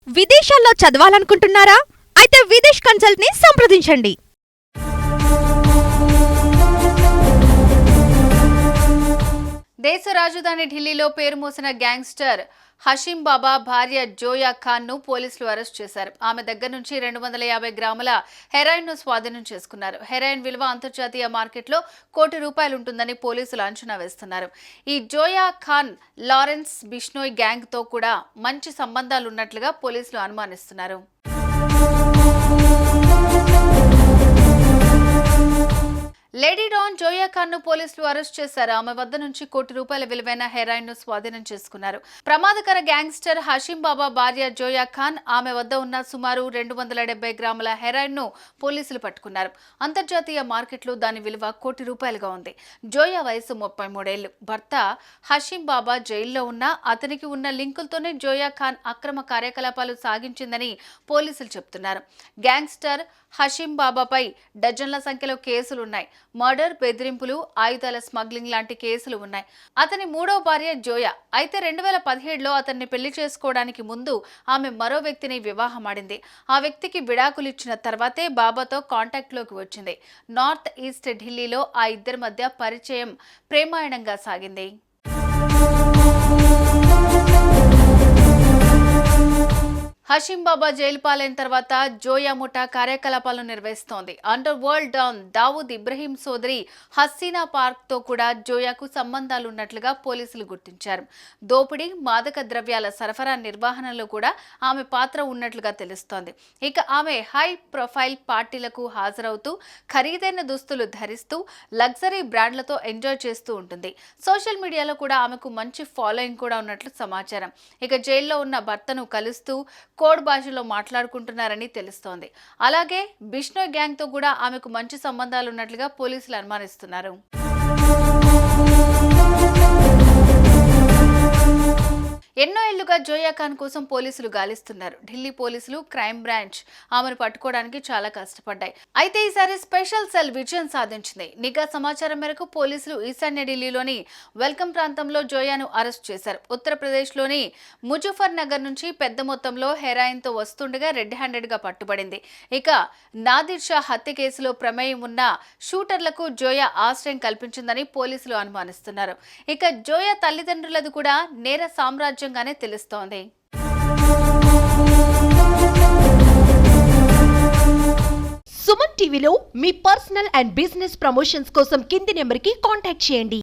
విదేశాల్లో చదవాలనుకుంటున్నారా? అయితే విదేశ్ కన్సల్ట్ ని సంప్రదించండి. దేశ రాజధాని ఢిల్లీలో పేరు మోసిన గ్యాంగ్స్టర్ హషీం బాబా భార్య జోయా ఖాన్ ను పోలీసులు అరెస్ట్ చేశారు. ఆమె దగ్గర నుంచి 250 గ్రాముల హెరాయిన్ ను స్వాధీనం చేసుకున్నారు. హెరాయిన్ విలువ అంతర్జాతీయ మార్కెట్లో ₹1 ఉంటుందని పోలీసులు అంచనా వేస్తున్నారు. ఈ జోయా ఖాన్ లారెన్స్ బిష్నోయ్ గ్యాంగ్ తో కూడా మంచి సంబంధాలున్నట్లుగా పోలీసులు అనుమానిస్తున్నారు. లేడీ డాన్ జోయా ఖాన్ ను పోలీసులు అరెస్ట్ చేశారు. ఆమె వద్ద నుంచి ₹1 విలువైన హెరాయిన్ ను స్వాధీనం చేసుకున్నారు. ప్రమాదకర గ్యాంగ్స్టర్ హషీం బాబా భార్య జోయా ఖాన్ ఆమె వద్ద ఉన్న సుమారు 270 గ్రాముల హెరాయిన్ ను పోలీసులు పట్టుకున్నారు. అంతర్జాతీయ మార్కెట్లో దాని విలువ ₹1 ఉంది. జోయా వయసు 33 ఏళ్లు. భర్త హషీం బాబా జైల్లో ఉన్నా అతనికి ఉన్న లింకులతోనే జోయా ఖాన్ అక్రమ కార్యకలాపాలు సాగించిందని పోలీసులు చెబుతున్నారు. గ్యాంగ్స్టర్ హషీం బాబాపై డజన్ల సంఖ్యలో కేసులున్నాయి. మర్డర్, బెదిరింపులు, ఆయుధాల స్మగ్లింగ్ లాంటి కేసులు ఉన్నాయి. అతని మూడో భార్య జోయా. అయితే 2017లో అతన్ని పెళ్లి చేసుకోవడానికి ముందు ఆమె మరో వ్యక్తిని వివాహమాడింది. ఆ వ్యక్తికి విడాకులిచ్చిన తర్వాతే బాబాతో కాంటాక్ట్లోకి వచ్చింది. నార్త్ ఈస్ట్ ఢిల్లీలో ఆ ఇద్దరి మధ్య పరిచయం ప్రేమాయణంగా సాగింది. హషీం బాబా జైలు పాలైన తర్వాత జోయా ముఠా కార్యకలాపాలను నిర్వహిస్తోంది. Underworld don Dawood Ibrahim సోదరి హస్సీనా పార్క్ తో కూడా జోయాకు సంబంధాలున్నట్లుగా పోలీసులు గుర్తించారు. దోపిడీ, మాదక ద్రవ్యాల సరఫరా నిర్వహణలో కూడా ఆమె పాత్ర ఉన్నట్లుగా తెలుస్తోంది. ఇక ఆమె హై ప్రొఫైల్ పార్టీలకు హాజరవుతూ ఖరీదైన దుస్తులు ధరిస్తూ లగ్జరీ బ్రాండ్లతో ఎంజాయ్ చేస్తూ ఉంటుంది. సోషల్ మీడియాలో కూడా ఆమెకు మంచి ఫాలోయింగ్ కూడా ఉన్నట్లు సమాచారం. ఇక జైల్లో ఉన్న భర్తను కలుస్తూ కోడ్ భాషలో మాట్లాడుకుంటున్నారని తెలుస్తోంది. అలాగే బిష్నోయ్ గ్యాంగ్ తో కూడా ఆమెకు మంచి సంబంధాలున్నట్లుగా పోలీసులు అనుమానిస్తున్నారు. ఎన్నో ఏళ్లుగా జోయా ఖాన్ కోసం పోలీసులు గాలిస్తున్నారు. ఢిల్లీ పోలీసులు, క్రైమ్ బ్రాంచ్ ఆమెను పట్టుకోవడానికి చాలా కష్టపడ్డాయి. అయితే ఈసారి స్పెషల్ సెల్ విజయం సాధించింది. నిఘా సమాచారం మేరకు పోలీసులు ఈశాన్య ఢిల్లీలోని వెల్కమ్ ప్రాంతంలో జోయాను అరెస్ట్ చేశారు. ఉత్తరప్రదేశ్లోని ముజఫర్ నగర్ నుంచి పెద్ద మొత్తంలో హెరాయిన్ తో వస్తుండగా రెడ్ హ్యాండెడ్ గా పట్టుబడింది. ఇక నాదిర్ షా హత్య కేసులో ప్రమేయం ఉన్న షూటర్లకు జోయా ఆశ్రయం కల్పించిందని పోలీసులు అనుమానిస్తున్నారు. ఇక జోయా తల్లిదండ్రులది కూడా నేర సామ్రాజ్యం తెలుస్తోంది. సుమన్ టీవీలో మీ పర్సనల్ అండ్ బిజినెస్ ప్రమోషన్స్ కోసం కింది నెంబర్కి కాంటాక్ట్ చేయండి.